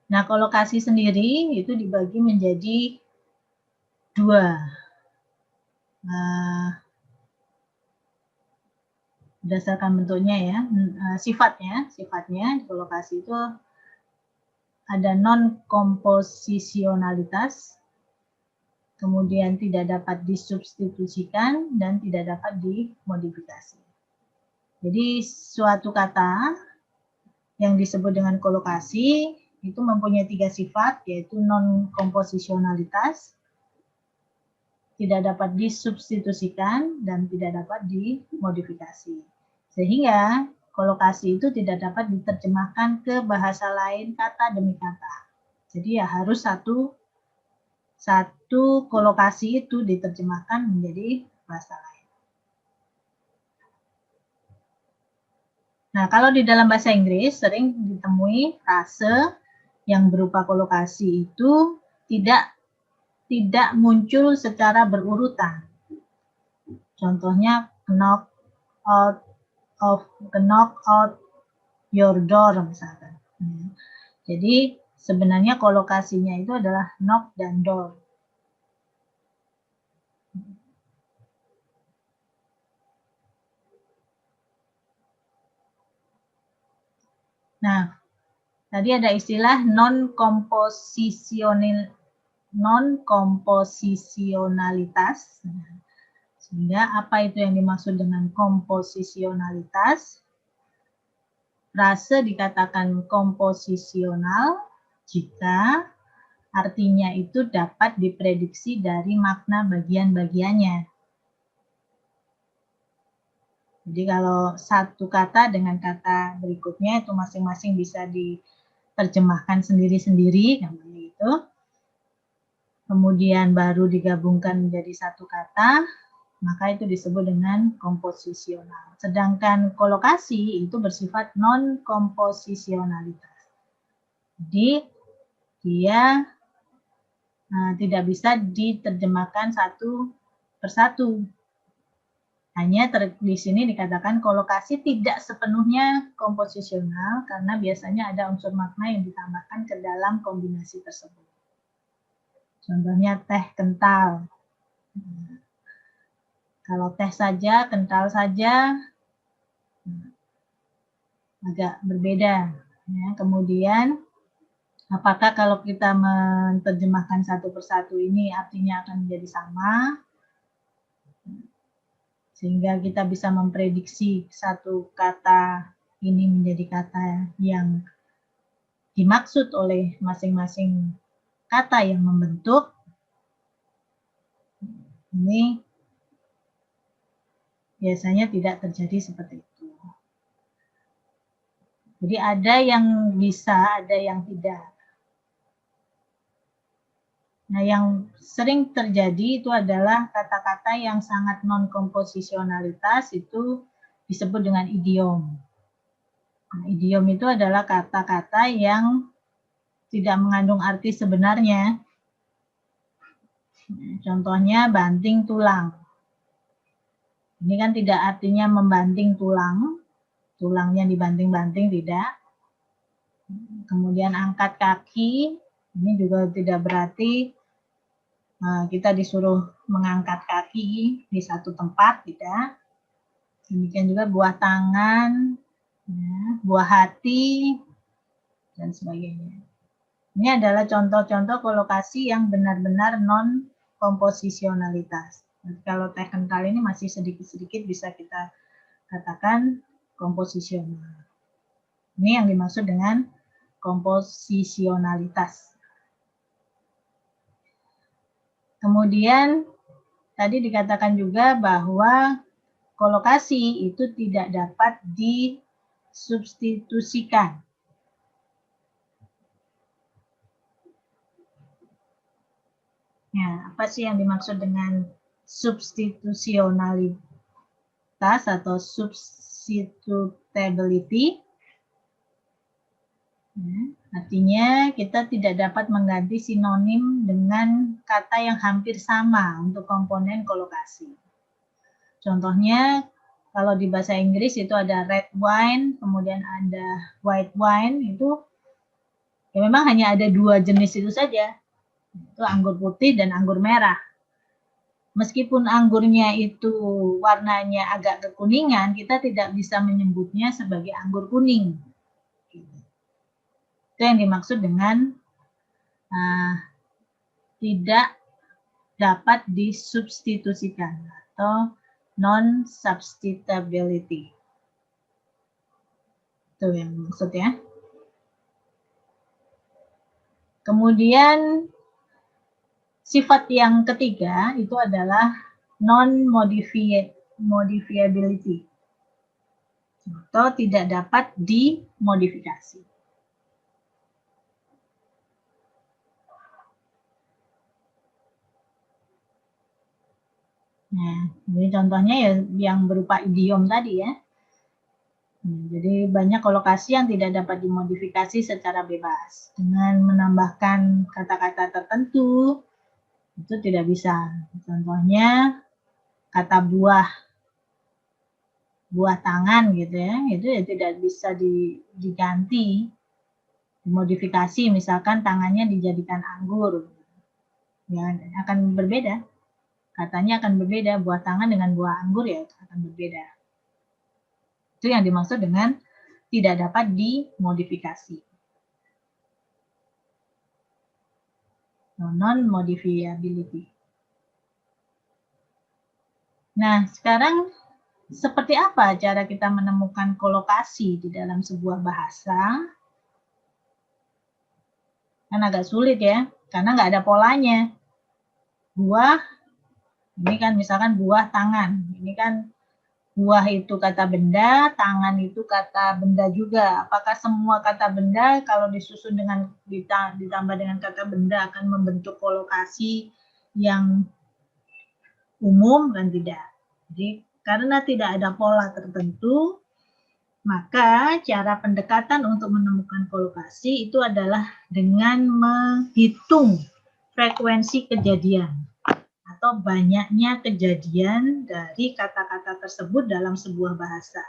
Nah, kolokasi sendiri itu dibagi menjadi 2. Berdasarkan bentuknya ya, sifatnya kolokasi itu ada non-komposisionalitas, kemudian tidak dapat disubstitusikan, dan tidak dapat dimodifikasi. Jadi suatu kata yang disebut dengan kolokasi itu mempunyai 3 sifat, yaitu non-komposisionalitas, tidak dapat disubstitusikan, dan tidak dapat dimodifikasi. Sehingga kolokasi itu tidak dapat diterjemahkan ke bahasa lain kata demi kata. Jadi ya harus satu kolokasi itu diterjemahkan menjadi bahasa lain. Nah, kalau di dalam bahasa Inggris sering ditemui frase yang berupa kolokasi itu tidak muncul secara berurutan. Contohnya knock out your door misalkan. Jadi sebenarnya kolokasinya itu adalah knock dan door. Nah, tadi ada istilah non-komposisionalitas. Sehingga apa itu yang dimaksud dengan komposisionalitas? Frase dikatakan komposisional jika artinya itu dapat diprediksi dari makna bagian-bagiannya. Jadi kalau satu kata dengan kata berikutnya itu masing-masing bisa diterjemahkan sendiri-sendiri, namanya itu. Kemudian baru digabungkan menjadi satu kata, maka itu disebut dengan komposisional. Sedangkan kolokasi itu bersifat non-komposisionalitas. Jadi dia tidak bisa diterjemahkan satu persatu. Hanya di sini dikatakan kolokasi tidak sepenuhnya komposisional karena biasanya ada unsur makna yang ditambahkan ke dalam kombinasi tersebut. Contohnya teh kental. Kalau teh saja, kental saja, agak berbeda. Ya, kemudian, apakah kalau kita menerjemahkan satu persatu ini artinya akan menjadi sama? Sehingga kita bisa memprediksi satu kata ini menjadi kata yang dimaksud oleh masing-masing kata yang membentuk. Ini biasanya tidak terjadi seperti itu. Jadi ada yang bisa, ada yang tidak. Nah, yang sering terjadi itu adalah kata-kata yang sangat non-komposisionalitas itu disebut dengan idiom. Nah, idiom itu adalah kata-kata yang tidak mengandung arti sebenarnya. Contohnya banting tulang. Ini kan tidak artinya membanting tulang, tulangnya dibanting-banting, tidak. Kemudian angkat kaki, ini juga tidak berarti kita disuruh mengangkat kaki di satu tempat, tidak. Demikian juga buah tangan, ya, buah hati, dan sebagainya. Ini adalah contoh-contoh kolokasi yang benar-benar non-komposisionalitas. Kalau teh kental ini masih sedikit-sedikit bisa kita katakan komposisional. Ini yang dimaksud dengan komposisionalitas. Kemudian tadi dikatakan juga bahwa kolokasi itu tidak dapat disubstitusikan. Ya, apa sih yang dimaksud dengan substitusionalitas atau substitutability? Artinya kita tidak dapat mengganti sinonim dengan kata yang hampir sama untuk komponen kolokasi. Contohnya kalau di bahasa Inggris itu ada red wine, kemudian ada white wine, itu Ya memang hanya ada 2 jenis itu saja, itu anggur putih dan anggur merah. Meskipun anggurnya itu warnanya agak kekuningan, kita tidak bisa menyebutnya sebagai anggur kuning. Itu yang dimaksud dengan tidak dapat disubstitusikan atau non-substitutability. Itu yang maksudnya. Kemudian sifat yang ketiga itu adalah non-modifiability atau tidak dapat dimodifikasi. Nah, ini contohnya ya yang berupa idiom tadi ya. Jadi banyak kolokasi yang tidak dapat dimodifikasi secara bebas. Dengan menambahkan kata-kata tertentu, itu tidak bisa. Contohnya kata buah tangan gitu ya, itu ya tidak bisa diganti, dimodifikasi. Misalkan tangannya dijadikan anggur, ya akan berbeda. Katanya akan berbeda, buah tangan dengan buah anggur ya akan berbeda. Itu yang dimaksud dengan tidak dapat dimodifikasi. Non-modifiability. Nah, sekarang seperti apa cara kita menemukan kolokasi di dalam sebuah bahasa? Kan agak sulit ya, karena nggak ada polanya. Buah, ini kan misalkan buah tangan. Ini kan buah itu kata benda, tangan itu kata benda juga. Apakah semua kata benda kalau disusun dengan ditambah dengan kata benda akan membentuk kolokasi yang umum? Kan tidak. Jadi karena tidak ada pola tertentu, maka cara pendekatan untuk menemukan kolokasi itu adalah dengan menghitung frekuensi kejadian atau banyaknya kejadian dari kata-kata tersebut dalam sebuah bahasa.